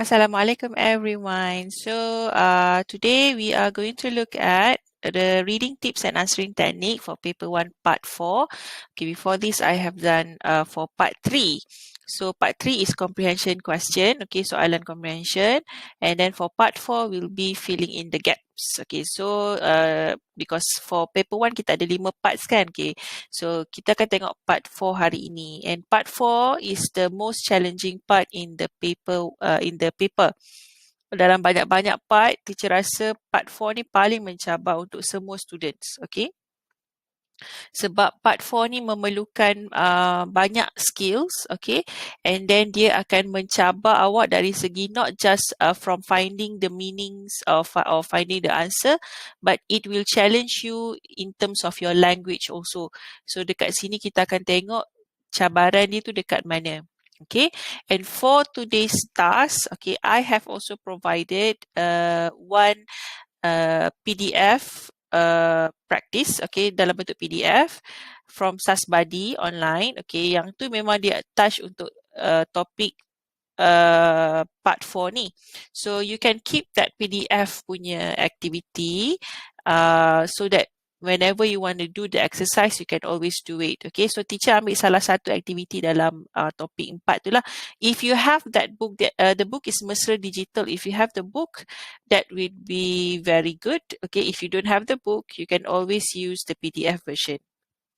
Assalamualaikum everyone. So today we are going to look at the reading tips and answering technique for paper 1 part 4. Okay, before this I have done for part 3. So part 3 is comprehension question, okay, soalan comprehension, and then for part 4 we'll be filling in the gaps. Okay, so because for paper 1 kita ada 5 parts kan, okay. So kita akan tengok part 4 hari ini, and part 4 is the most challenging part in the paper. Dalam banyak-banyak part, teacher rasa part 4 ni paling mencabar untuk semua students, okay. Sebab part 4 ni memerlukan banyak skills, okay, and then dia akan mencabar awak dari segi not just from finding the meanings or finding the answer, but it will challenge you in terms of your language also. So dekat sini kita akan tengok cabaran dia tu dekat mana. Okay, and for today's task, okay, I have also provided one PDF practice, okay, dalam bentuk PDF from Sasbadi online, okay, yang tu memang dia touch untuk topik part 4 ni. So you can keep that PDF punya activity so that whenever you want to do the exercise, you can always do it. Okay, so teacher ambil salah satu aktiviti dalam topik 4 tu lah. If you have that book, the book is Mesra Digital. If you have the book, that would be very good. Okay, if you don't have the book, you can always use the PDF version.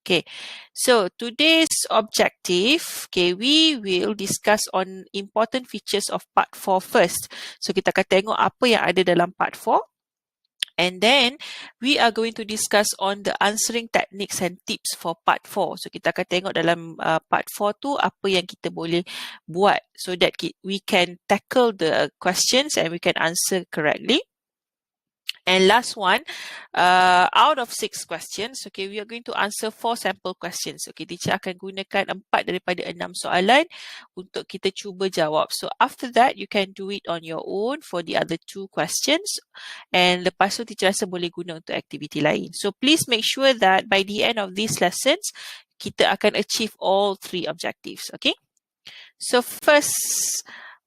Okay, so today's objective, okay, we will discuss on important features of part 4 first. So kita akan tengok apa yang ada dalam part 4. And then we are going to discuss on the answering techniques and tips for part 4. So kita akan tengok dalam part 4 tu apa yang kita boleh buat so that we can tackle the questions and we can answer correctly. And last one, out of 6 questions, okay, we are going to answer 4 sample questions. Okay, teacher akan gunakan 4 daripada 6 soalan untuk kita cuba jawab. So after that, you can do it on your own for the other 2 questions. And lepas tu teacher rasa boleh guna untuk aktiviti lain. So please make sure that by the end of these lessons, kita akan achieve all 3 objectives. Okay. So first,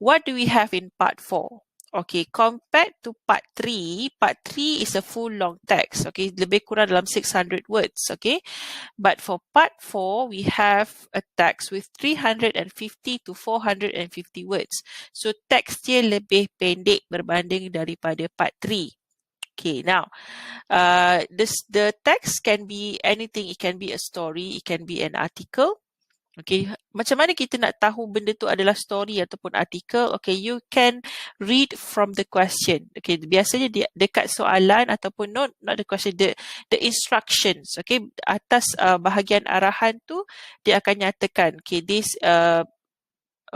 what do we have in part 4? Okay, compared to part 3 is a full long text, okay, lebih kurang dalam 600 words, okay. But for part 4, we have a text with 350 to 450 words. So text dia lebih pendek berbanding daripada part 3. Okay, now, the text can be anything. It can be a story, it can be an article. Okay, macam mana kita nak tahu benda tu adalah story ataupun artikel? Okay, you can read from the question. Okay, biasanya dekat soalan ataupun not the question, the instructions. Okay, atas bahagian arahan tu dia akan nyatakan, okay, this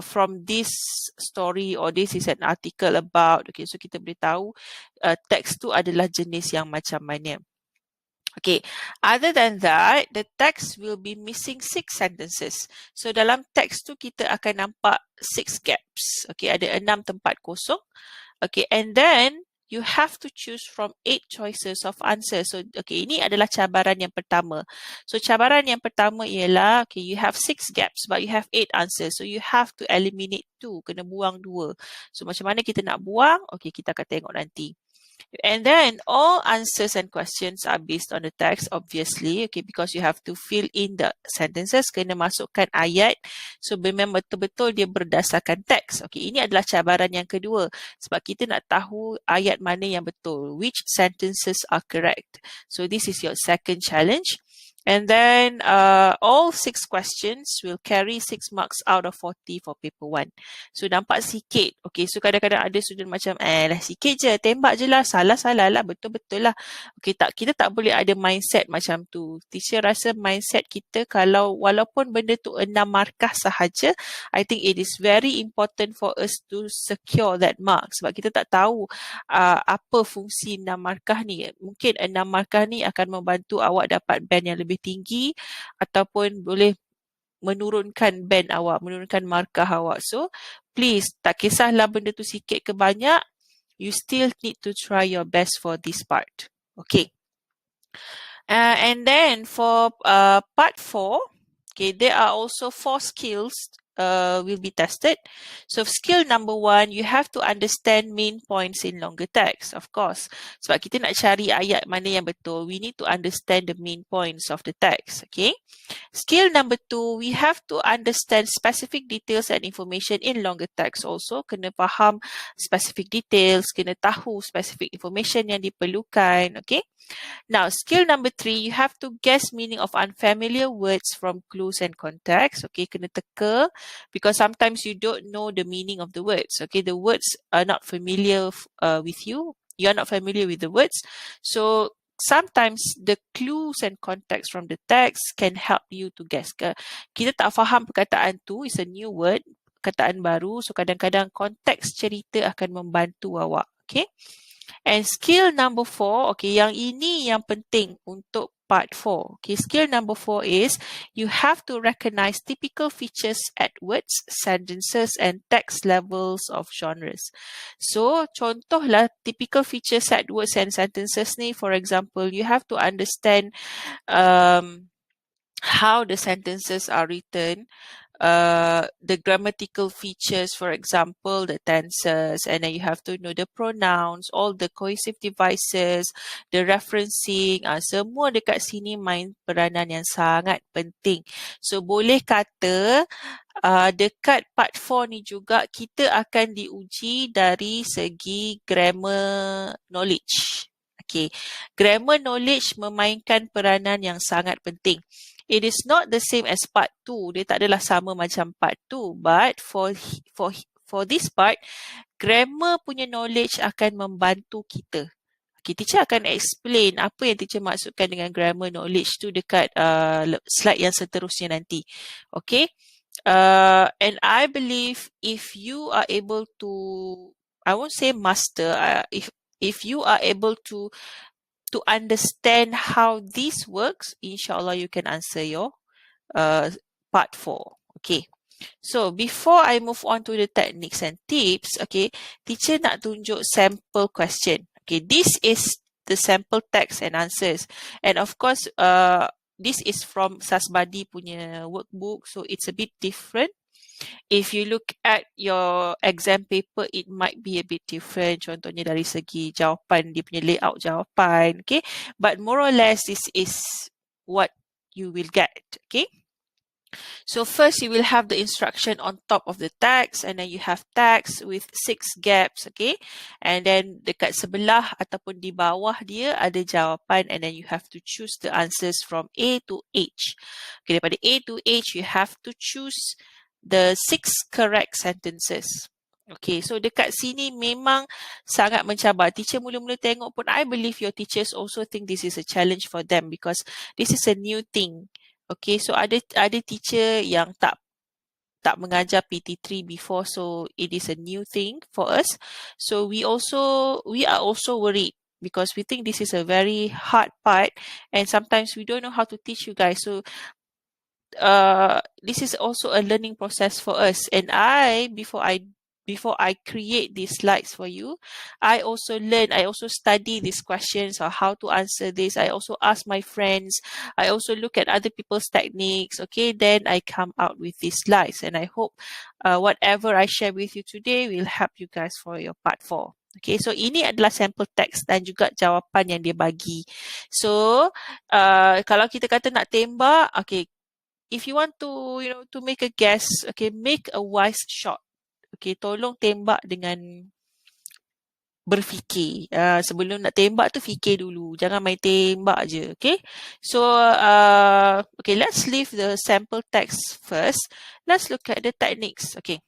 from this story or this is an article about. Okay, so kita boleh tahu teks tu adalah jenis yang macam mana. Okay, other than that, the text will be missing 6 sentences. So dalam teks tu kita akan nampak 6 gaps. Okay, ada 6 tempat kosong. Okay, and then you have to choose from 8 choices of answer. So, okay, ini adalah cabaran yang pertama. So cabaran yang pertama ialah, okay, you have 6 gaps but you have 8 answers. So you have to eliminate 2, kena buang 2. So macam mana kita nak buang? Okay, kita akan tengok nanti. And then all answers and questions are based on the text, obviously, okay, because you have to fill in the sentences, kena masukkan ayat. So memang betul-betul dia berdasarkan teks. Okay, ini adalah cabaran yang kedua sebab kita nak tahu ayat mana yang betul, which sentences are correct. So this is your second challenge. And then all 6 questions will carry 6 marks out of 40 for paper 1. So nampak sikit. Okay, so kadang-kadang ada student macam lah sikit je, tembak je lah, salah-salah lah, betul-betul lah. Okay, kita tak boleh ada mindset macam tu. Teacher rasa mindset kita kalau walaupun benda tu 6 markah sahaja, I think it is very important for us to secure that mark sebab kita tak tahu apa fungsi 6 markah ni. Mungkin 6 markah ni akan membantu awak dapat band yang lebih tinggi ataupun boleh menurunkan band awak, menurunkan markah awak. So, please, tak kisahlah benda tu sikit ke banyak, you still need to try your best for this part. Okay. And then for part 4, okay, there are also 4 skills will be tested. So skill number 1, you have to understand main points in longer text, of course. Sebab kita nak cari ayat mana yang betul, we need to understand the main points of the text. Okay. Skill number 2, we have to understand specific details and information in longer text also. Kena faham specific details, kena tahu specific information yang diperlukan. Okay. Now, skill number 3, you have to guess meaning of unfamiliar words from clues and context. Okay, kena teka because sometimes you don't know the meaning of the words. Okay, the words are not familiar with you. You are not familiar with the words. So, sometimes the clues and context from the text can help you to guess. Kita tak faham perkataan tu, it's a new word, perkataan baru. So, kadang-kadang konteks cerita akan membantu awak. Okay. And skill number 4, okay, yang ini yang penting untuk part 4. Okay, skill number 4 is you have to recognize typical features at words, sentences, and text levels of genres. So, contohlah typical features at words and sentences ni, for example, you have to understand how the sentences are written, the grammatical features, for example, the tenses, and then you have to know the pronouns, all the cohesive devices, the referencing, semua dekat sini main peranan yang sangat penting. So, boleh kata dekat part 4 ni juga kita akan diuji dari segi grammar knowledge. Okay, grammar knowledge memainkan peranan yang sangat penting. It is not the same as part 2. Dia tak adalah sama macam part 2. But for this part, grammar punya knowledge akan membantu kita. Okay, teacher akan explain apa yang teacher maksudkan dengan grammar knowledge tu dekat slide yang seterusnya nanti. Okay. And I believe if you are able to, I won't say master, if you are able to understand how this works, inshallah you can answer your part 4. Okay. So, before I move on to the techniques and tips, okay, teacher nak tunjuk sample question. Okay, this is the sample text and answers. And of course, this is from Sasbadi punya workbook, so it's a bit different. If you look at your exam paper, it might be a bit different. Contohnya dari segi jawapan, dia punya layout jawapan, okay? But more or less, this is what you will get, okay? So first, you will have the instruction on top of the text, and then you have text with 6 gaps, okay? And then dekat sebelah ataupun di bawah dia ada jawapan, and then you have to choose the answers from A to H. Okay, daripada A to H, you have to choose the 6 correct sentences. Okay, so dekat sini memang sangat mencabar. Teacher mula-mula tengok pun, I believe your teachers also think this is a challenge for them because this is a new thing. Okay, so ada teacher yang tak mengajar PT3 before, so it is a new thing for us. So we are also worried because we think this is a very hard part, and sometimes we don't know how to teach you guys. So this is also a learning process for us. And before I create these slides for you, I also study these questions or how to answer this. I also ask my friends. I also look at other people's techniques. Okay, then I come out with these slides. And I hope whatever I share with you today will help you guys for your part 4. Okay, so ini adalah sample text dan juga jawapan yang dia bagi. So, kalau kita kata nak tembak, okay, if you want to, to make a guess, okay, make a wise shot. Okay, tolong tembak dengan berfikir. Sebelum nak tembak tu fikir dulu. Jangan main tembak je. Okay. So, okay, let's leave the sample text first. Let's look at the techniques. Okay.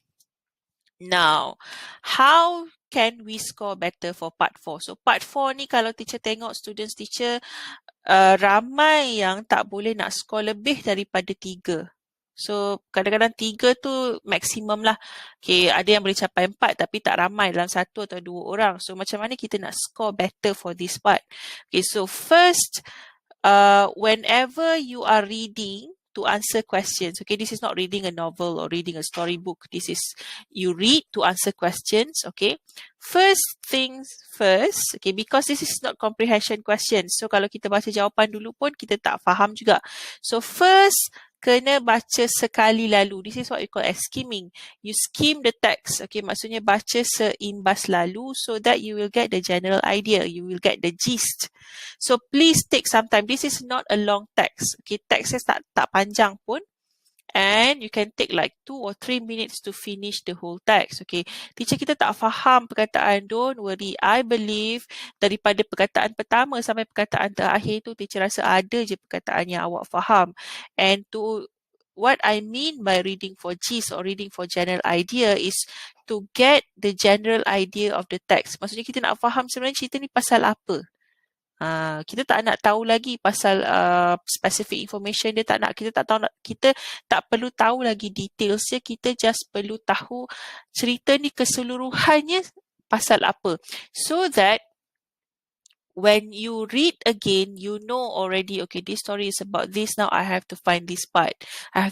Now, how can we score better for part 4? So, part 4 ni kalau teacher tengok students teacher, ramai yang tak boleh nak score lebih daripada 3. So, kadang-kadang 3 tu maksimum lah. Okay, ada yang boleh capai 4 tapi tak ramai dalam 1 atau 2 orang. So, macam mana kita nak score better for this part? Okay, so first, whenever you are reading to answer questions, okay, this is not reading a novel or reading a storybook. This is, you read to answer questions, okay. First things first, okay, because this is not comprehension questions. So, kalau kita baca jawapan dulu pun, kita tak faham juga. So, first, kena baca sekali lalu. This is what we call as skimming. You skim the text. Okay, maksudnya baca seimbas lalu so that you will get the general idea. You will get the gist. So please take some time. This is not a long text. Okay, text tak panjang pun. And you can take like 2 or 3 minutes to finish the whole text. Okay, teacher kita tak faham perkataan, don't worry. I believe daripada perkataan pertama sampai perkataan terakhir tu, teacher rasa ada je perkataan yang awak faham. And to what I mean by reading for gist or reading for general idea is to get the general idea of the text. Maksudnya kita nak faham sebenarnya cerita ni pasal apa. Kita tak nak tahu lagi pasal specific information dia, kita tak perlu tahu lagi detailsnya, kita just perlu tahu cerita ni keseluruhannya pasal apa, so that when you read again, you know already, okay, this story is about this, now I have to find this part, I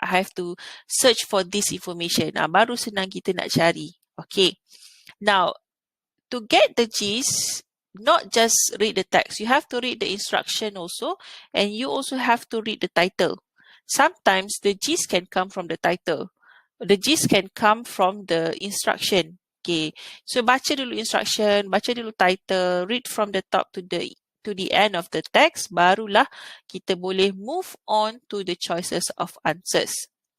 have to search for this information. Baru senang kita nak cari. Okay, now to get the gist, not just read the text, you have to read the instruction also, and you also have to read the title. Sometimes the gist can come from the title. The gist can come from the instruction. Okay, so baca dulu instruction, baca dulu title, read from the top to the end of the text, barulah kita boleh move on to the choices of answers.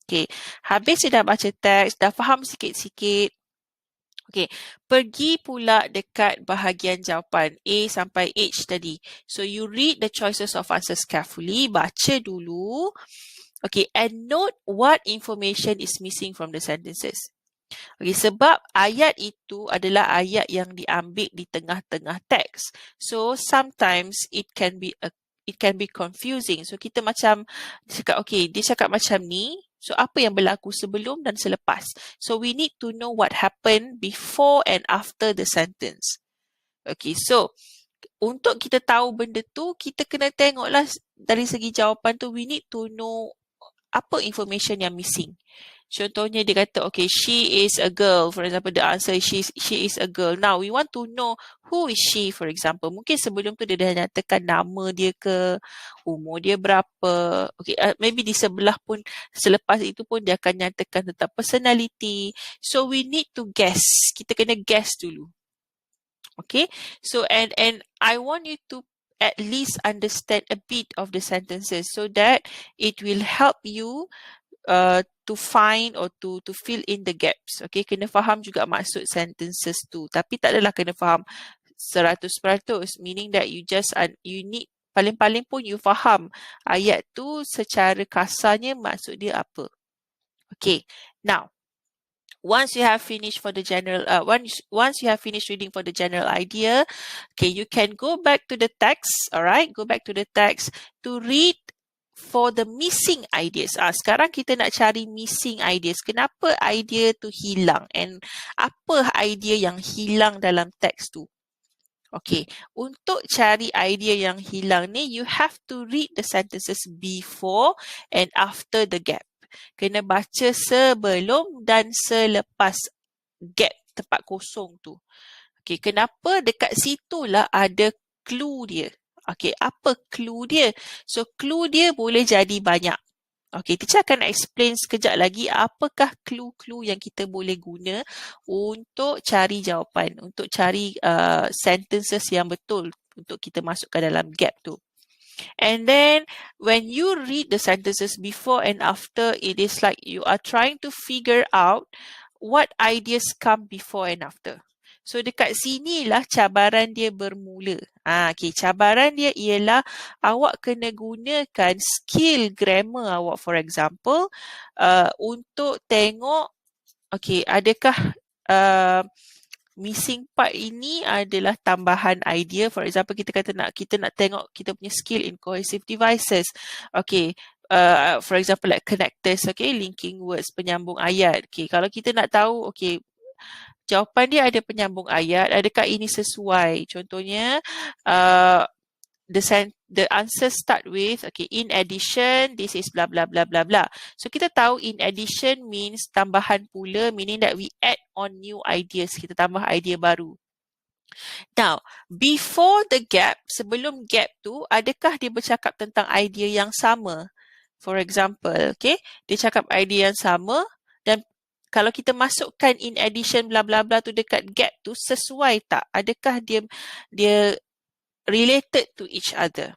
Okay, habis dah baca teks, dah faham sikit-sikit. Okay, pergi pula dekat bahagian jawapan A sampai H tadi. So you read the choices of answers carefully, baca dulu. Okay, and note what information is missing from the sentences. Okay, sebab ayat itu adalah ayat yang diambil di tengah-tengah teks. So sometimes it can be confusing. So kita macam cakap, okay, dia cakap macam ni. So, apa yang berlaku sebelum dan selepas? So, we need to know what happened before and after the sentence. Okay, so, untuk kita tahu benda tu, kita kena tengoklah dari segi jawapan tu, we need to know apa information yang missing. Contohnya dia kata, okay, she is a girl. For example, the answer is she is a girl. Now, we want to know who is she, for example. Mungkin sebelum tu dia dah nyatakan nama dia ke, umur dia berapa. Okay, maybe di sebelah pun, selepas itu pun dia akan nyatakan tentang personality. So, we need to guess. Kita kena guess dulu. Okay, so and I want you to at least understand a bit of the sentences so that it will help you to find or to fill in the gaps. Okay, kena faham juga maksud sentences tu. Tapi tak adalah kena faham 100%, meaning that you need, paling-paling pun you faham ayat tu secara kasarnya maksud dia apa. Okay, now, once you have finished for the general, once you have finished reading for the general idea, okay, you can go back to the text, alright, go back to the text to read for the missing ideas. Sekarang kita nak cari missing ideas. Kenapa idea tu hilang? And apa idea yang hilang dalam teks tu? Okay, untuk cari idea yang hilang ni, you have to read the sentences before and after the gap. Kena baca sebelum dan selepas gap, tempat kosong tu. Okay, kenapa dekat situlah ada clue dia? Okay, apa clue dia? So, clue dia boleh jadi banyak. Okay, teacher akan explain sekejap lagi apakah clue-clue yang kita boleh guna untuk cari jawapan, untuk cari sentences yang betul untuk kita masukkan dalam gap tu. And then, when you read the sentences before and after, it is like you are trying to figure out what ideas come before and after. So, dekat sinilah cabaran dia bermula. Okay, cabaran dia ialah awak kena gunakan skill grammar awak, for example, untuk tengok, okay, adakah missing part ini adalah tambahan idea. For example, kita nak tengok kita punya skill in cohesive devices. Okay, for example, like connectors, okay, linking words, penyambung ayat. Okay, kalau kita nak tahu, okay, jawapan dia ada penyambung ayat, adakah ini sesuai? Contohnya, the answer start with, okay, in addition, this is blah, blah, blah, blah, blah. So, kita tahu in addition means tambahan pula, meaning that we add on new ideas. Kita tambah idea baru. Now, before the gap, sebelum gap tu, adakah dia bercakap tentang idea yang sama? For example, okay, dia cakap idea yang sama dan kalau kita masukkan in addition bla bla bla tu dekat gap tu, sesuai tak? Adakah dia related to each other?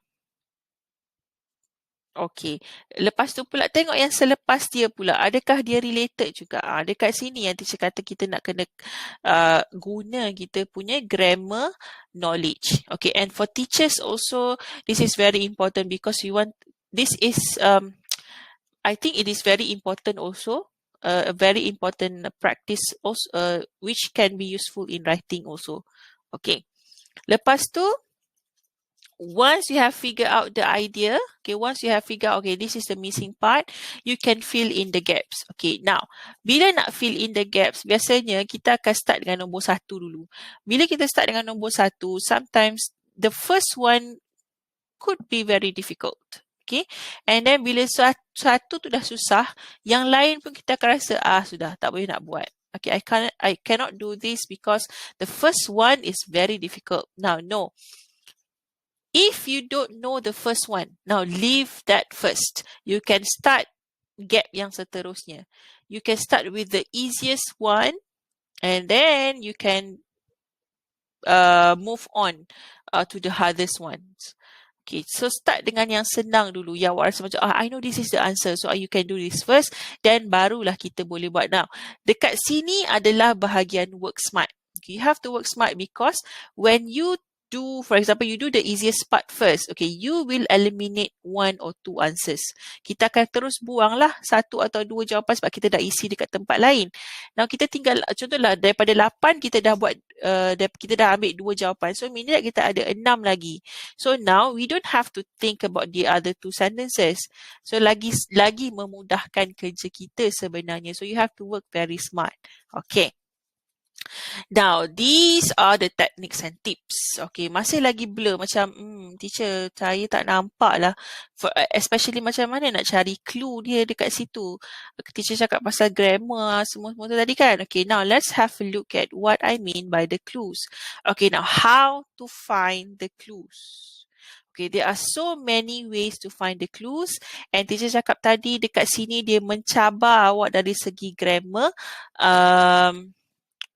Okey. Lepas tu pula tengok yang selepas dia pula. Adakah dia related juga? Dekat sini yang teacher kata kita nak kena guna kita punya grammar knowledge. Okay. And for teachers also, this is very important because this is, I think it is very important also. A very important practice also, which can be useful in writing also. Okay. Lepas tu, once you have figured out the idea, okay, once you have figured out, okay, this is the missing part, you can fill in the gaps. Okay, now, bila nak fill in the gaps, biasanya kita akan start dengan nombor 1 dulu. Bila kita start dengan nombor 1, sometimes the first one could be very difficult. Okay, and then bila satu tu dah susah, yang lain pun kita akan rasa, sudah, tak boleh nak buat. Okay, I cannot do this because the first one is very difficult. Now, no. If you don't know the first one, now leave that first. You can start gap yang seterusnya. You can start with the easiest one and then you can move on to the hardest ones. Okay, so start dengan yang senang dulu. Yang awak rasa macam, I know this is the answer. So you can do this first. Then barulah kita boleh buat. Now, dekat sini adalah bahagian work smart. Okay, you have to work smart because when you do, for example, you do the easiest part first. Okay, you will eliminate 1 or 2 answers. Kita akan terus buanglah 1 atau 2 jawapan sebab kita dah isi dekat tempat lain. Now, kita tinggal, contohlah daripada 8, kita dah buat, kita dah ambil 2 jawapan. So, meaning kita ada 6 lagi. So, now, we don't have to think about the other 2 sentences. So, lagi memudahkan kerja kita sebenarnya. So, you have to work very smart. Okay. Now, these are the techniques and tips. Okay, masih lagi blur macam, teacher, saya tak nampak lah. Especially macam mana nak cari clue dia dekat situ. Teacher cakap pasal grammar, semua tu tadi kan. Okay, now let's have a look at what I mean by the clues. Okay, now how to find the clues. Okay, there are so many ways to find the clues. And teacher cakap tadi dekat sini dia mencabar awak dari segi grammar.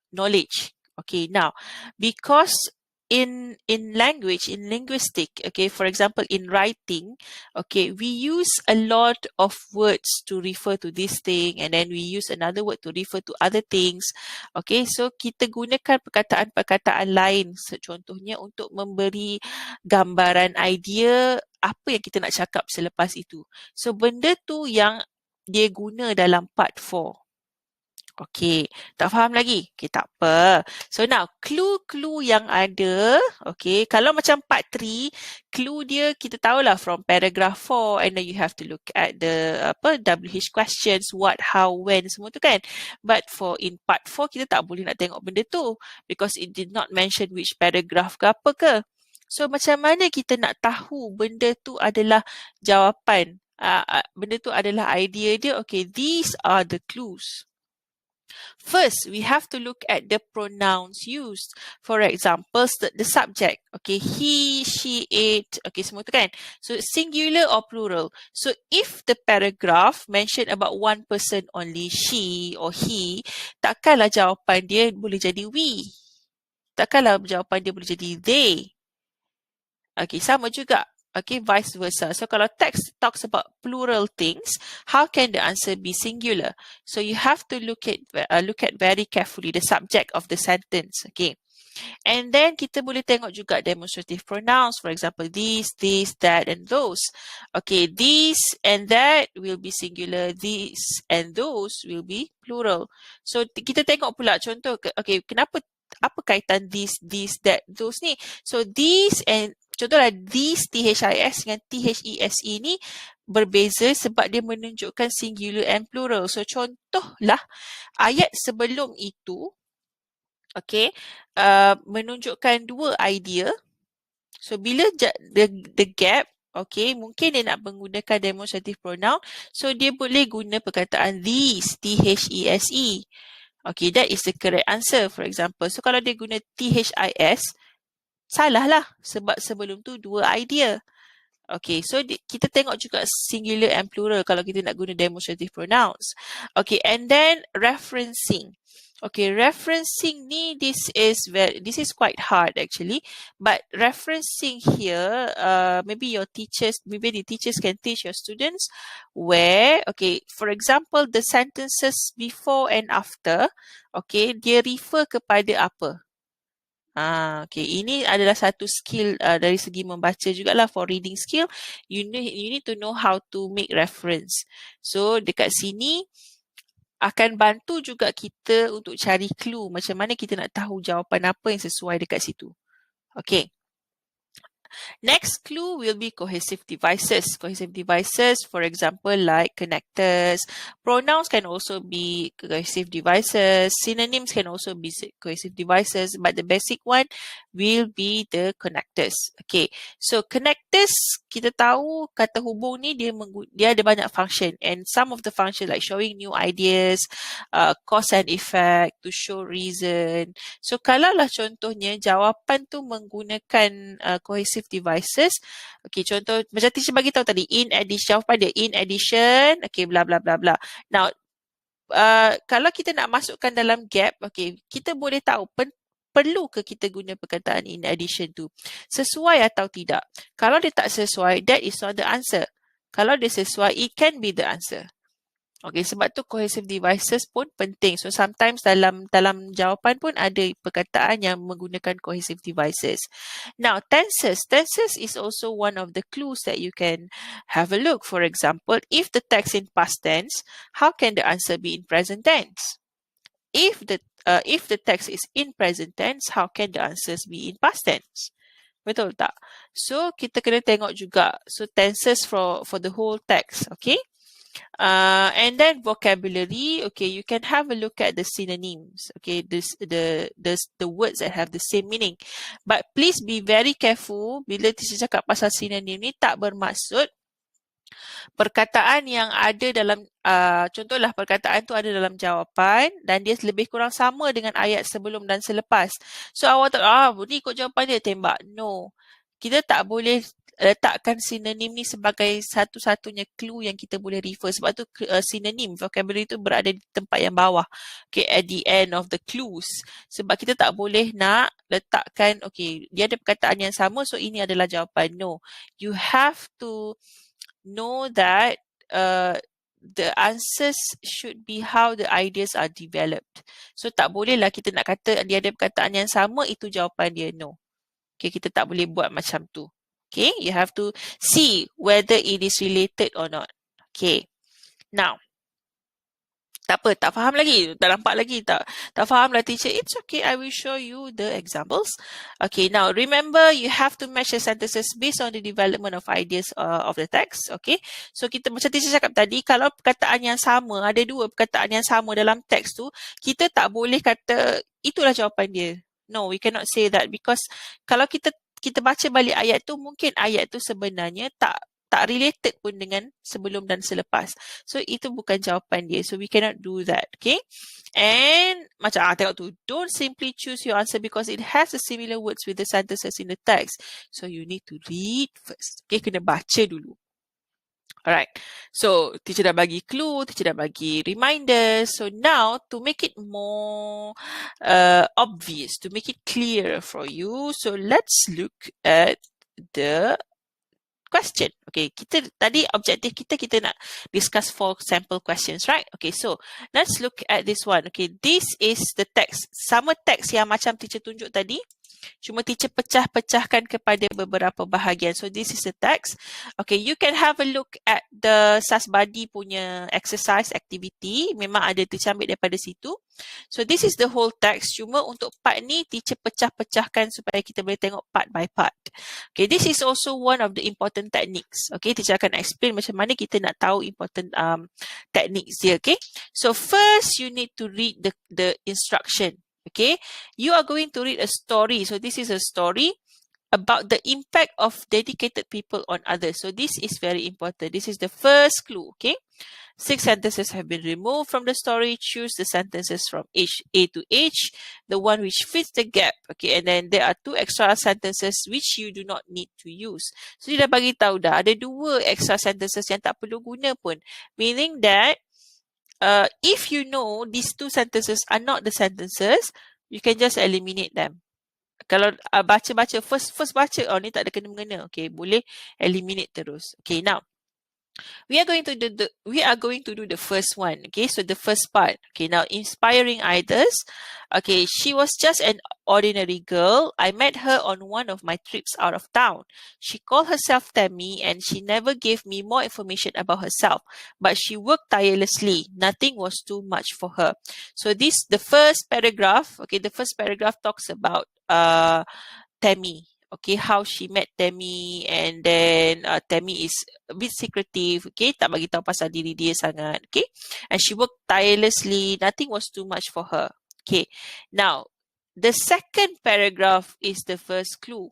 Knowledge. Okay, now, because in language, in linguistic, okay, for example, in writing, okay, we use a lot of words to refer to this thing and then we use another word to refer to other things. Okay, so kita gunakan perkataan-perkataan lain, contohnya untuk memberi gambaran idea apa yang kita nak cakap selepas itu. So, benda tu yang dia guna dalam part 4. Okay, tak faham lagi? Okay, tak apa. So now, clue-clue yang ada, okay, kalau macam part 3, clue dia kita tahulah from paragraph 4 and then you have to look at the WH questions, what, how, when, semua tu kan. But in part 4, kita tak boleh nak tengok benda tu because it did not mention which paragraph ke apa ke. So macam mana kita nak tahu benda tu adalah jawapan, benda tu adalah idea dia? Okay, these are the clues. First, we have to look at the pronouns used. For example, the subject. Okay, he, she, it. Okay, semua tu kan. So, singular or plural. So, if the paragraph mention about one person only, she or he, takkanlah jawapan dia boleh jadi we. Takkanlah jawapan dia boleh jadi they. Okay, sama juga. Okay, vice versa. So, kalau text talks about plural things, how can the answer be singular? So, you have to look at very carefully the subject of the sentence. Okay. And then, kita boleh tengok juga demonstrative pronouns. For example, this, that, and those. Okay, this and that will be singular. This and those will be plural. So, kita tengok pula contoh. Okay, apa kaitan this, that, those ni? So, these and contohlah these THIS dengan THESE ni berbeza sebab dia menunjukkan singular and plural. So contohlah ayat sebelum itu, okay, menunjukkan 2 idea. So bila the gap, okay, mungkin dia nak menggunakan demonstrative pronoun. So dia boleh guna perkataan these, THESE. Okay, that is the correct answer. For example, so kalau dia guna THIS, salah lah sebab sebelum tu 2 idea. Okay, so kita tengok juga singular and plural kalau kita nak guna demonstrative pronouns. Okay, and then referencing. Okay, referencing ni, this is quite hard actually, but referencing here, maybe the teachers can teach your students where, okay, for example, the sentences before and after, okay, dia refer kepada apa? Okay, ini adalah satu skill dari segi membaca jugalah for reading skill. You need to know how to make reference. So dekat sini akan bantu juga kita untuk cari clue macam mana kita nak tahu jawapan apa yang sesuai dekat situ. Okay. Next clue will be cohesive devices. Cohesive devices, for example, like connectors. Pronouns can also be cohesive devices. Synonyms can also be cohesive devices, but the basic one will be the connectors. Okay, so connectors, kita tahu kata hubung ni dia ada banyak function, and some of the function like showing new ideas, cause and effect, to show reason. So kalau lah contohnya jawapan tu menggunakan cohesive devices, okay, contoh macam teacher bagi tahu tadi, in addition, jawapan dia in addition, okay, bla bla bla bla. Now kalau kita nak masukkan dalam gap, okay, kita boleh tahu perlu ke kita guna perkataan in addition tu, sesuai atau tidak. Kalau dia tak sesuai, that is not the answer. Kalau dia sesuai, it can be the answer. Okay, sebab tu cohesive devices pun penting. So sometimes dalam jawapan pun ada perkataan yang menggunakan cohesive devices. Now tenses is also one of the clues that you can have a look. For example, if the text in past tense, how can the answer be in present tense? If the text is in present tense, how can the answers be in past tense? Betul tak? So kita kena tengok juga. So tenses for the whole text, okay? And then vocabulary, okay, you can have a look at the synonyms, okay, the words that have the same meaning. But please be very careful bila teacher cakap pasal synonym ni, tak bermaksud perkataan yang ada dalam, contohlah perkataan tu ada dalam jawapan dan dia lebih kurang sama dengan ayat sebelum dan selepas. So awak tak, ni ikut jawapan dia, tembak. No. Kita tak boleh letakkan synonym ni sebagai satu-satunya clue yang kita boleh refer. Sebab tu synonym, vocabulary tu berada di tempat yang bawah. Okay, at the end of the clues. Sebab kita tak boleh nak letakkan, okay, dia ada perkataan yang sama, so ini adalah jawapan. No. You have to know that the answers should be how the ideas are developed. So tak bolehlah kita nak kata dia ada perkataan yang sama, itu jawapan dia. No. Okay, kita tak boleh buat macam tu. Okay, you have to see whether it is related or not. Okay, now, tak apa, tak faham lagi, tak nampak lagi, tak faham lah teacher. It's okay, I will show you the examples. Okay, now remember you have to match the sentences based on the development of ideas of the text. Okay, so kita macam teacher cakap tadi, kalau perkataan yang sama, ada dua perkataan yang sama dalam teks tu, kita tak boleh kata itulah jawapan dia. No, we cannot say that, because kalau kita baca balik ayat tu, mungkin ayat tu sebenarnya tak related pun dengan sebelum dan selepas. So itu bukan jawapan dia. So we cannot do that. Okay. And macam tengok tu, don't simply choose your answer because it has the similar words with the sentences in the text. So you need to read first. Okay, kena baca dulu. Alright, so teacher dah bagi clue, teacher dah bagi reminders. So now to make it more obvious, to make it clear for you, so let's look at the question. Okay, kita tadi objektif kita nak discuss 4 sample questions, right? Okay, so let's look at this one. Okay, this is the text. Sama text yang macam teacher tunjuk tadi. Cuma teacher pecah-pecahkan kepada beberapa bahagian. So this is the text. Okay, you can have a look at the SAS Buddy punya exercise activity. Memang ada teacher ambil daripada situ. So this is the whole text. Cuma untuk part ni teacher pecah-pecahkan supaya kita boleh tengok part by part. Okay, this is also one of the important techniques. Okay, teacher akan explain macam mana kita nak tahu important techniques dia. Okay, so first you need to read the instruction. Okay, you are going to read a story. So this is a story about the impact of dedicated people on others. So this is very important. This is the first clue. Okay, 6 sentences have been removed from the story. Choose the sentences from H A to H, the one which fits the gap. Okay, and then there are 2 extra sentences which you do not need to use. So dia dah bagi tahu dah ada 2 extra sentences yang tak perlu guna pun. Meaning that if you know these 2 sentences are not the sentences, you can just eliminate them. Kalau baca-baca first baca, oh ni tak ada kena-mengena. Okay, boleh eliminate terus. Okay, now we are going to do the first one. Okay, so the first part. Okay, now inspiring ideas. Okay, she was just an ordinary girl. I met her on one of my trips out of town. She called herself Tammy and she never gave me more information about herself, but she worked tirelessly. Nothing was too much for her. So the first paragraph, okay, the first paragraph talks about Tammy. Okay, how she met Tammy, and then Tammy is a bit secretive, okay, tak bagi tahu pasal diri dia sangat, okay, and she worked tirelessly, nothing was too much for her. Okay, now the second paragraph is the first clue.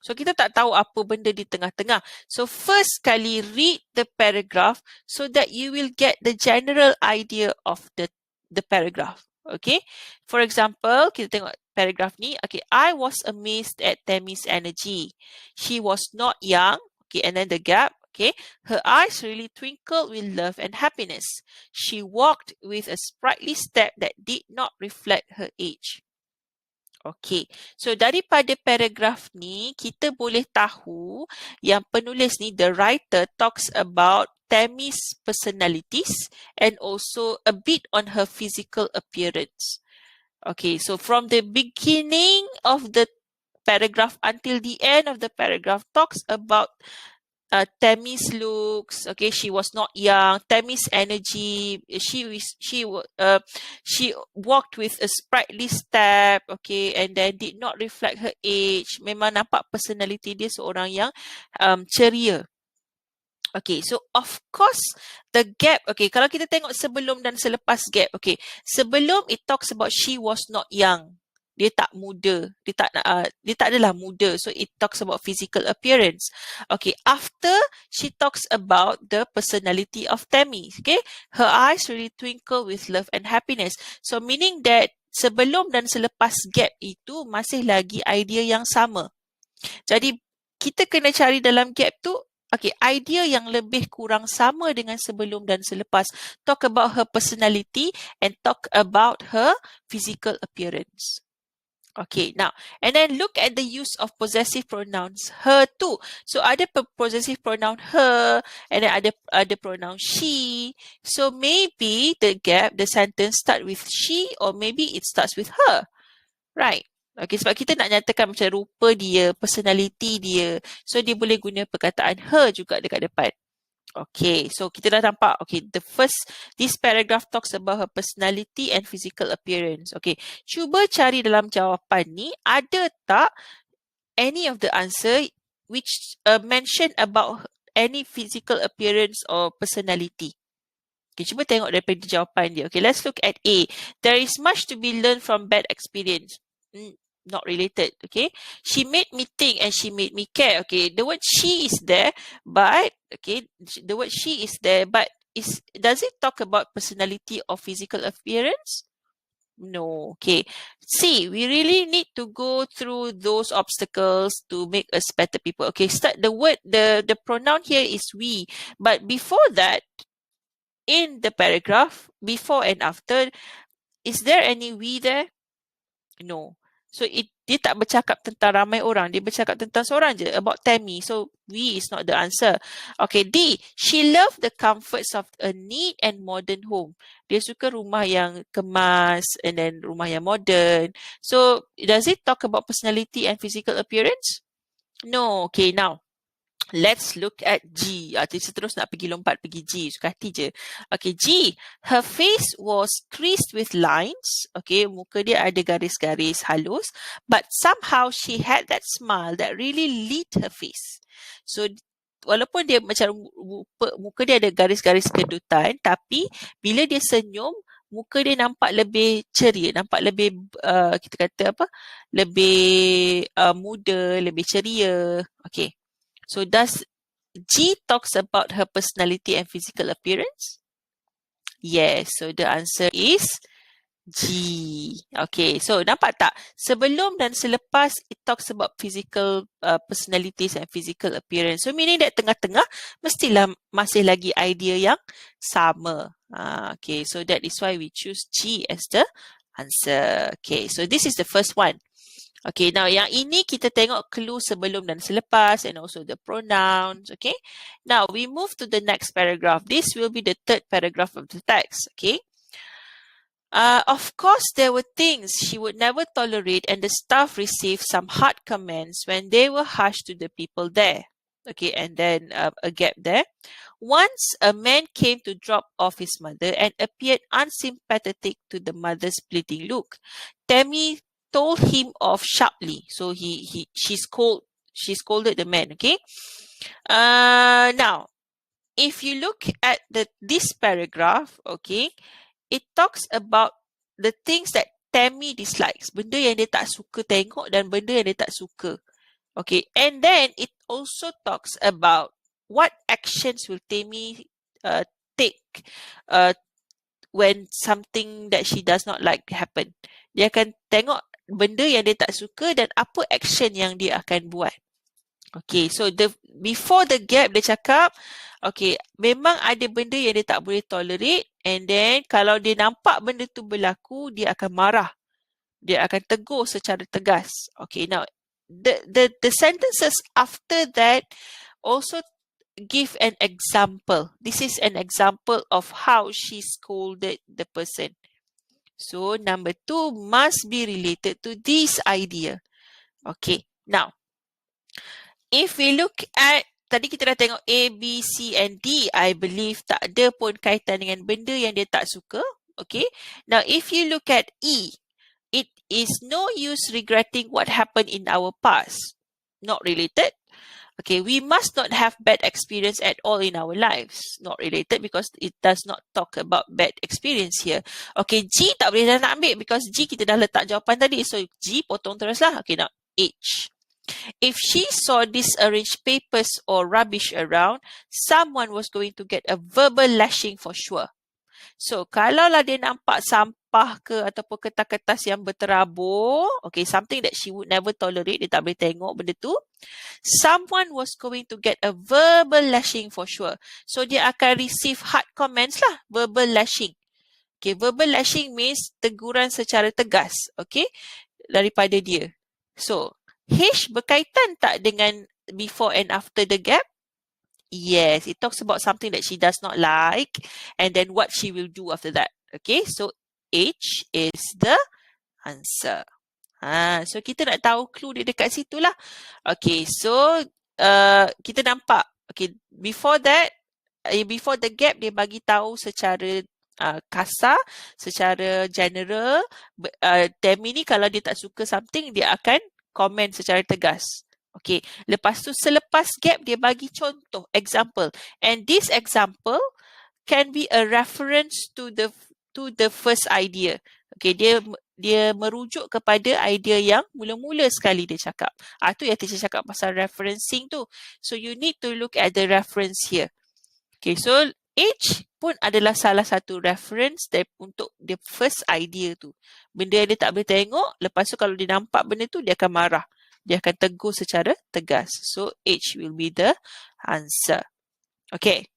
So kita tak tahu apa benda di tengah-tengah. So first kali read the paragraph so that you will get the general idea of the paragraph. Okay, for example, kita tengok paragraph ni. Okay, I was amazed at Tammy's energy. She was not young. Okay, and then the gap. Okay, her eyes really twinkled with love and happiness. She walked with a sprightly step that did not reflect her age. Okay, so daripada paragraf ni, kita boleh tahu yang penulis ni, the writer talks about Tammy's personalities and also a bit on her physical appearance. Okay, so from the beginning of the paragraph until the end of the paragraph talks about Tammy's looks. Okay, she was not young. Tammy's energy. She walked with a sprightly step. Okay, and then did not reflect her age. Memang nampak personality dia seorang yang ceria. Okay, so of course the gap. Okay, kalau kita tengok sebelum dan selepas gap. Okay, sebelum it talks about she was not young. Dia tak muda. Dia tak adalah muda. So it talks about physical appearance. Okay, after she talks about the personality of Tammy. Okay, her eyes really twinkle with love and happiness. So meaning that sebelum dan selepas gap itu masih lagi idea yang sama. Jadi kita kena cari dalam gap tu, okay, idea yang lebih kurang sama dengan sebelum dan selepas. Talk about her personality and talk about her physical appearance. Okay, now, and then look at the use of possessive pronouns, her too. So ada possessive pronoun her, and then ada pronoun she. So maybe the sentence start with she, or maybe it starts with her. Right. Okay, sebab kita nak nyatakan macam rupa dia, personality dia. So dia boleh guna perkataan her juga dekat depan. Okay, so kita dah nampak. Okay, this paragraph talks about her personality and physical appearance. Okay, cuba cari dalam jawapan ni, ada tak any of the answer which mention about any physical appearance or personality? Okay, cuba tengok daripada jawapan dia. Okay, let's look at A. There is much to be learned from bad experience. Not related. Okay, she made me think and she made me care. Okay, the word she is there, but okay, the word she is there, but does it talk about personality or physical appearance? No. Okay, see, we really need to go through those obstacles to make us better people. Okay, start the word, the pronoun here is we, but before that, in the paragraph, before and after, is there any we there? No. So dia tak bercakap tentang ramai orang. Dia bercakap tentang seorang je, about Tammy. So we is not the answer. Okay, D. She loved the comforts of a neat and modern home. Dia suka rumah yang kemas and then rumah yang modern. So does it talk about personality and physical appearance? No. Okay, now let's look at G. Terus nak lompat pergi G. Suka hati je. Okay, G. Her face was creased with lines. Okay, muka dia ada garis-garis halus. But somehow she had that smile that really lit her face. So, walaupun dia macam muka dia ada garis-garis kedutan, tapi bila dia senyum, muka dia nampak lebih ceria, nampak lebih, kita kata apa, lebih muda, lebih ceria. Okay. So does G talks about her personality and physical appearance? Yes, so the answer is G. Okay, so nampak tak? Sebelum dan selepas it talks about physical personalities and physical appearance. So meaning that tengah-tengah mestilah masih lagi idea yang sama. Okay, so that is why we choose G as the answer. Okay, so this is the first one. Okay, now yang ini kita tengok clue sebelum dan selepas and also the pronouns. Okay, now we move to the next paragraph. This will be the third paragraph of the text. Okay. Of course, there were things she would never tolerate, and the staff received some hard comments when they were harsh to the people there. Okay, and then a gap there. Once a man came to drop off his mother and appeared unsympathetic to the mother's pleading look. Tammy told him off sharply, so she scolded the man. Okay, now if you look at this paragraph, okay, it talks about the things that Tammy dislikes. Benda yang dia tak suka tengok dan benda yang dia tak suka. Okay, and then it also talks about what actions will Tammy take when something that she does not like happen. Dia akan tengok benda yang dia tak suka dan apa action yang dia akan buat. Okay, so before the gap dia cakap, okay, memang ada benda yang dia tak boleh tolerate, and then kalau dia nampak benda tu berlaku, dia akan marah. Dia akan tegur secara tegas. Okay, now the sentences after that also give an example. This is an example of how she scolded the person. So number 2 must be related to this idea. Okay, now if we look at, tadi kita dah tengok A, B, C and D, I believe tak ada pun kaitan dengan benda yang dia tak suka. Okay. Now, if you look at E, it is no use regretting what happened in our past. Not related. Okay, we must not have bad experience at all in our lives. Not related because it does not talk about bad experience here. Okay, G tak boleh dah nak ambil because G kita dah letak jawapan tadi. So, G potong terus lah. Okay, now H. If she saw disarranged papers or rubbish around, someone was going to get a verbal lashing for sure. So, kalaulah dia nampak sampah ke ataupun kertas-kertas yang berterabur, okay, something that she would never tolerate, dia tak boleh tengok benda tu, someone was going to get a verbal lashing for sure. So, dia akan receive hard comments lah, verbal lashing. Okay, verbal lashing means teguran secara tegas, okay, daripada dia. So, H berkaitan tak dengan before and after the gap? Yes, it talks about something that she does not like and then what she will do after that. Okay, so H is the answer. So kita nak tahu clue dia dekat situ lah. Okay, so kita nampak. Okay, before that, before the gap, dia bagi tahu secara kasar, secara general. Tammy ni kalau dia tak suka something, dia akan komen secara tegas. Okay, lepas tu selepas gap dia bagi contoh, example. And this example can be a reference to the first idea. Okay, dia merujuk kepada idea yang mula-mula sekali dia cakap. Tu yang teacher cakap pasal referencing tu. So you need to look at the reference here. Okay, so H pun adalah salah satu reference untuk the first idea tu. Benda yang dia tak boleh tengok, lepas tu kalau dia nampak benda tu, dia akan marah. Dia akan tegur secara tegas. So, H will be the answer. Okay.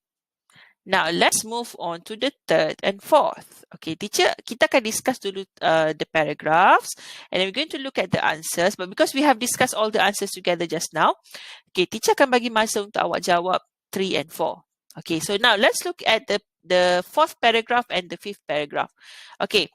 Now, let's move on to the third and fourth. Okay, teacher, kita akan discuss dulu the paragraphs and then we're going to look at the answers. But because we have discussed all the answers together just now, okay, teacher akan bagi masa untuk awak jawab 3 and 4. Okay, so now let's look at the fourth paragraph and the fifth paragraph. Okay,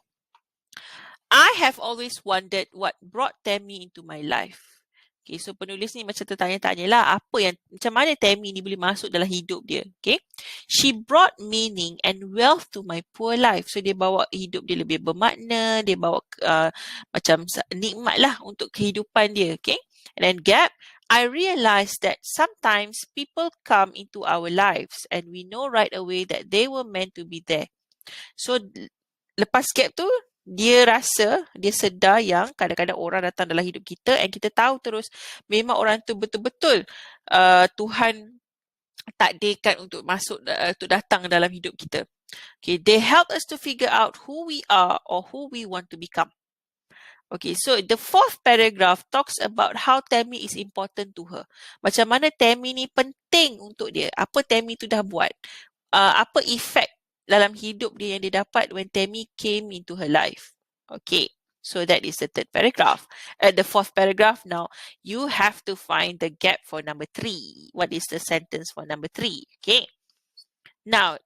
I have always wondered what brought Tammy into my life. Okay, so penulis ni macam tertanya-tanya lah macam mana Tammy ni boleh masuk dalam hidup dia. Okay, she brought meaning and wealth to my poor life. So dia bawa hidup dia lebih bermakna, dia bawa macam nikmat lah untuk kehidupan dia. Okay, and then gap, I realized that sometimes people come into our lives and we know right away that they were meant to be there. So lepas gap tu, dia sedar yang kadang-kadang orang datang dalam hidup kita and kita tahu terus memang orang tu betul-betul Tuhan takdirkan untuk masuk, untuk datang dalam hidup kita. Okay, they help us to figure out who we are or who we want to become. Okay, so the fourth paragraph talks about how Tammy is important to her. Macam mana Tammy ni penting untuk dia. Apa Tammy tu dah buat. Apa effect dalam hidup dia yang dia dapat when Tammy came into her life. Okay, so that is the third paragraph. The fourth paragraph now, you have to find the gap for number 3. What is the sentence for number 3? Okay. Now,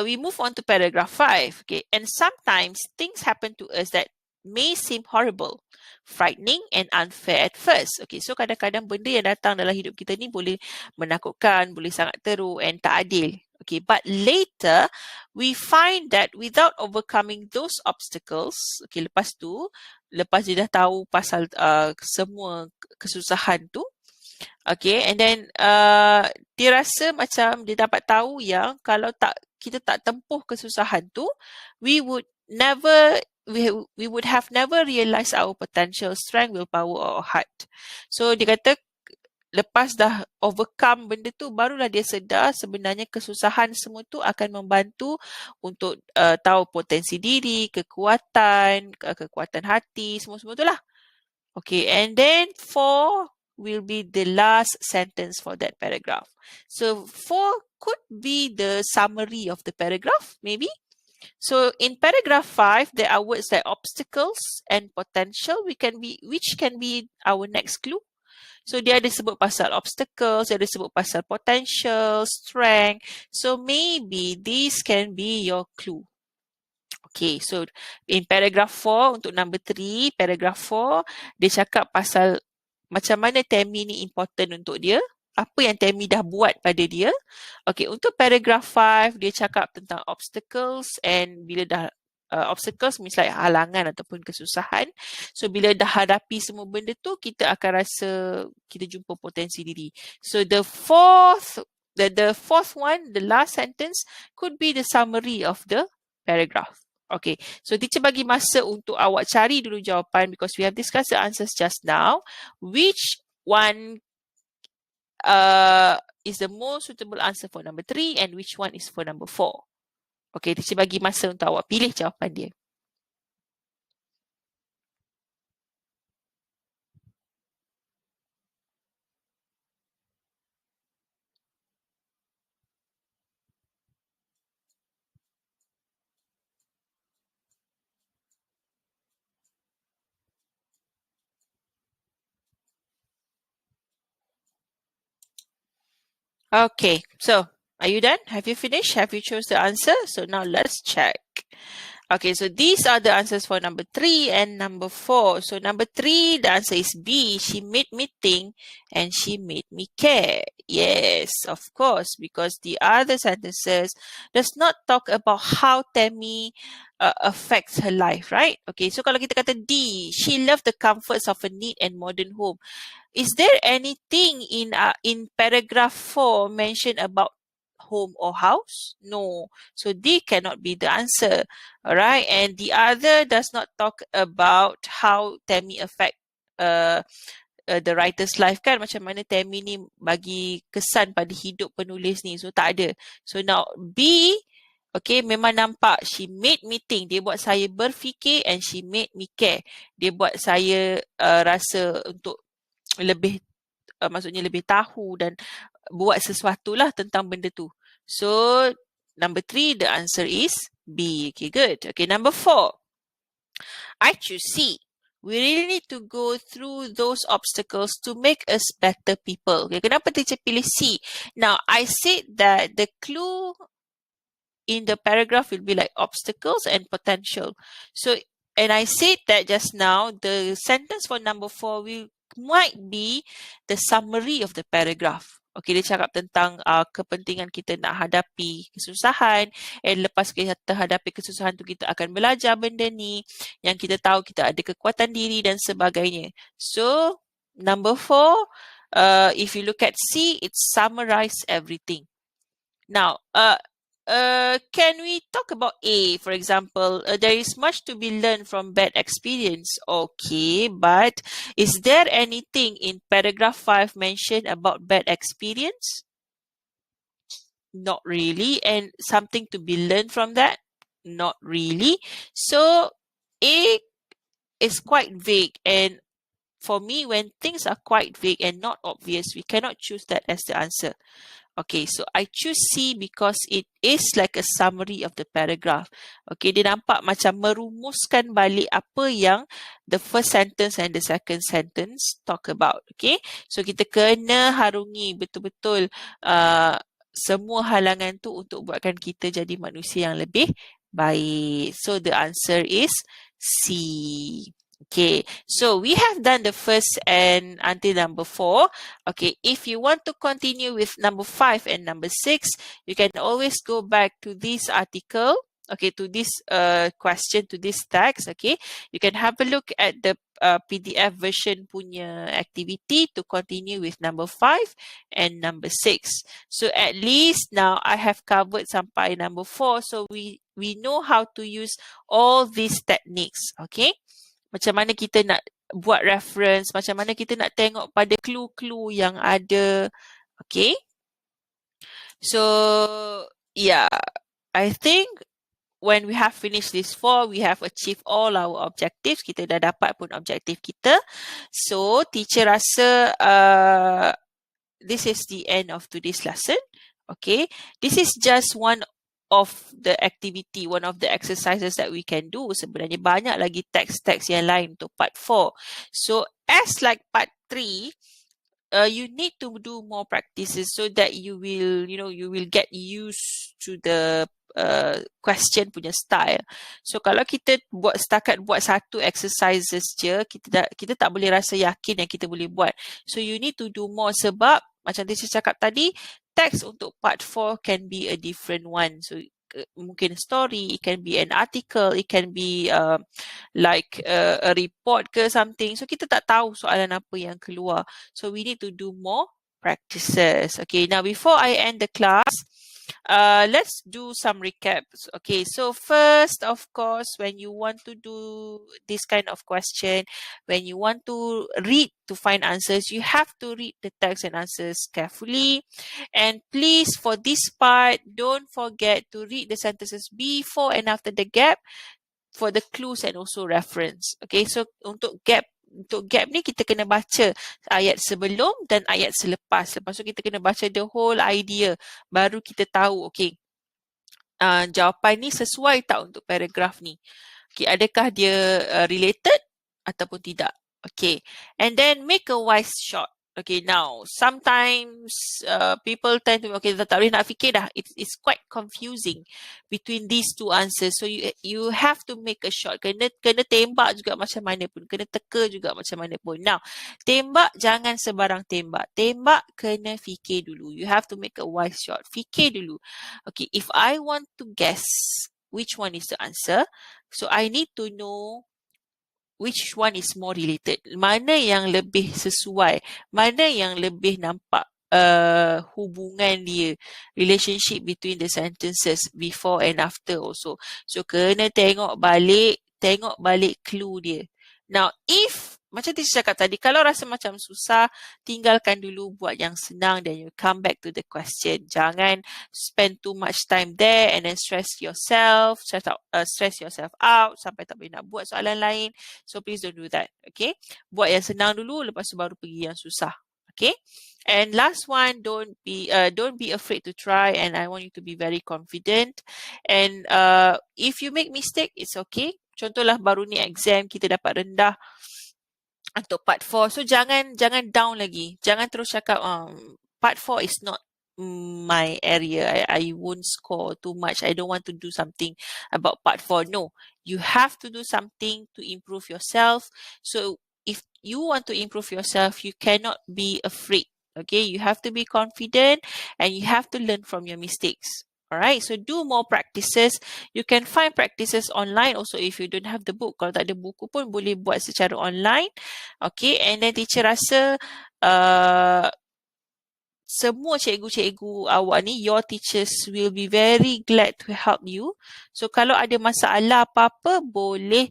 we move on to paragraph 5. Okay, and sometimes things happen to us that may seem horrible, frightening and unfair at first. Okay, so kadang-kadang benda yang datang dalam hidup kita ni boleh menakutkan, boleh sangat teruk and tak adil. Okay, but later we find that without overcoming those obstacles, okay, lepas dia dah tahu pasal semua kesusahan tu, okay, and then dia rasa macam dia dapat tahu yang kalau kita tak tempuh kesusahan tu, we would have never realised our potential, strength, willpower or heart. So dia kata lepas dah overcome benda tu, barulah dia sedar sebenarnya kesusahan semua tu akan membantu untuk tahu potensi diri, kekuatan hati, semua-semua tu lah. Okay, and then 4 will be the last sentence for that paragraph. So 4 could be the summary of the paragraph, maybe. So in paragraph 5, there are words like obstacles and potential, which can be our next clue. So dia ada sebut pasal obstacles, dia ada sebut pasal potential, strength. So maybe these can be your clue. Okay, so in paragraph 4 untuk number 3, paragraph 4, dia cakap pasal macam mana Tammy ni important untuk dia, apa yang Tammy dah buat pada dia. Okay, untuk paragraph 5, dia cakap tentang obstacles, and bila dah obstacles means like halangan ataupun kesusahan. So bila dah hadapi semua benda tu, kita akan rasa kita jumpa potensi diri. So the fourth one, the last sentence, could be the summary of the paragraph. Okay, so teacher bagi masa untuk awak cari dulu jawapan because we have discussed the answers just now. Which one is the most suitable answer for number 3 and which one is for number 4? Okay, teacher bagi masa untuk awak pilih jawapan dia. Okay, so are you done? Have you finished? Have you chose the answer? So now let's check. Okay, so these are the answers for number 3 and number 4. So number 3, the answer is B. She made me think and she made me care. Yes, of course, because the other sentences does not talk about how Tammy affects her life, right? Okay, so kalau kita kata D, she loved the comforts of a neat and modern home. Is there anything in paragraph 4 mentioned about home or house? No. So D cannot be the answer. Alright. And the other does not talk about how Tammy affect the writer's life kan. Macam mana Tammy ni bagi kesan pada hidup penulis ni. So tak ada. So now B, okay, memang nampak she made me think. Dia buat saya berfikir and she made me care. Dia buat saya rasa untuk lebih maksudnya lebih tahu dan buat sesuatu lah tentang benda tu. So number 3, the answer is B. Okay, good. Okay, number 4, I choose C. We really need to go through those obstacles to make us better people. Okay, kenapa teacher pilih C? Now, I said that the clue in the paragraph will be like obstacles and potential. So, and I said that just now, the sentence for number 4 might be the summary of the paragraph. Okay, dia cakap tentang kepentingan kita nak hadapi kesusahan, and lepas kita hadapi kesusahan tu kita akan belajar benda ni, yang kita tahu kita ada kekuatan diri dan sebagainya. So, number 4, if you look at C, it summarizes everything. Now, can we talk about A, for example? There is much to be learned from bad experience. Okay, but is there anything in paragraph 5 mentioned about bad experience? Not really. And something to be learned from that? Not really. So A is quite vague, and for me, when things are quite vague and not obvious, we cannot choose that as the answer. Okay, so I choose C because it is like a summary of the paragraph. Okay, dia nampak macam merumuskan balik apa yang the first sentence and the second sentence talk about. Okay, so kita kena harungi betul-betul semua halangan tu untuk buatkan kita jadi manusia yang lebih baik. So the answer is C. Okay, so we have done the first and until number 4. Okay, if you want to continue with number 5 and number 6, you can always go back to this article, okay, to this question, to this text, okay. You can have a look at the PDF version punya activity to continue with number 5 and number 6. So at least now I have covered sampai number 4, so we know how to use all these techniques, okay. Macam mana kita nak buat reference, macam mana kita nak tengok pada clue-clue yang ada. Okay. So, yeah, I think when we have finished this 4, we have achieved all our objectives. Kita dah dapat pun objektif kita. So, teacher rasa this is the end of today's lesson. Okay. This is just one of the activity, one of the exercises that we can do. Sebenarnya banyak lagi teks-teks yang lain untuk part 4. So, as like part 3, you need to do more practices so that you will get used to the question punya style. So, kalau kita setakat buat satu exercises je, kita tak boleh rasa yakin yang kita boleh buat. So, you need to do more sebab, macam teacher cakap tadi, text untuk part 4 can be a different one. So, mungkin story, it can be an article, it can be like a report ke something. So, kita tak tahu soalan apa yang keluar. So, we need to do more practices. Okay, now before I end the class, let's do some recaps. Okay, so first, of course, when you want to do this kind of question, when you want to read to find answers, you have to read the text and answers carefully. And please, for this part, don't forget to read the sentences before and after the gap for the clues and also reference. Okay, so untuk gap ni kita kena baca ayat sebelum dan ayat selepas. Lepas tu kita kena baca the whole idea. Baru kita tahu, okay, jawapan ni sesuai tak untuk paragraf ni. Okay, adakah dia related ataupun tidak. Okay, and then make a wise shot. Okay, now, sometimes people tend to, okay, tak boleh nak fikir dah. It's quite confusing between these two answers. So, you have to make a shot. Kena tembak juga macam mana pun. Kena teka juga macam mana pun. Now, tembak jangan sebarang tembak. Tembak kena fikir dulu. You have to make a wise shot. Fikir dulu. Okay, if I want to guess which one is the answer, so I need to know which one is more related. Mana yang lebih sesuai, mana yang lebih nampak hubungan dia, relationship between the sentences before and after also. So, kena tengok balik clue dia. Now, if macam teacher cakap tadi, kalau rasa macam susah, tinggalkan dulu, buat yang senang, then you come back to the question. Jangan spend too much time there and then stress yourself out sampai tak boleh nak buat soalan lain. So please don't do that. Okay, buat yang senang dulu, lepas tu baru pergi yang susah. Okay, and last one, don't be afraid to try, and I want you to be very confident. And if you make mistake, it's okay. Contohlah baru ni exam kita dapat rendah untuk part 4. So jangan down lagi. Jangan terus cakap part 4 is not my area. I won't score too much. I don't want to do something about part 4. No, you have to do something to improve yourself. So if you want to improve yourself, you cannot be afraid. Okay, you have to be confident and you have to learn from your mistakes. Alright, so do more practices. You can find practices online also if you don't have the book. Kalau tak ada buku pun boleh buat secara online. Okay, and then teacher rasa semua cikgu-cikgu awak ni, your teachers will be very glad to help you. So kalau ada masalah apa-apa, boleh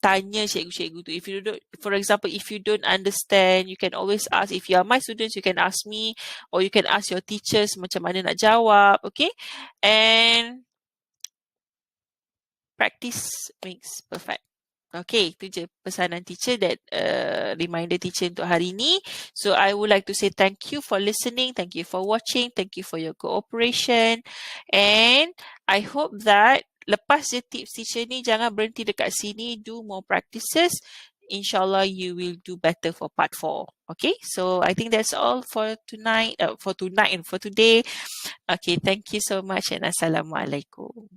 tanya cikgu-cikgu tu. If you don't, for example, if you don't understand, you can always ask. If you are my students, you can ask me, or you can ask your teachers macam mana nak jawab. Okay, and practice makes perfect. Okay, itu je pesanan teacher that reminder teacher untuk hari ni. So I would like to say thank you for listening, thank you for watching, thank you for your cooperation, and I hope that lepas je tips teacher ni jangan berhenti dekat sini, do more practices. Inshallah you will do better for part 4. Okay, so I think that's all for tonight, and for today. Okay, thank you so much and Assalamualaikum.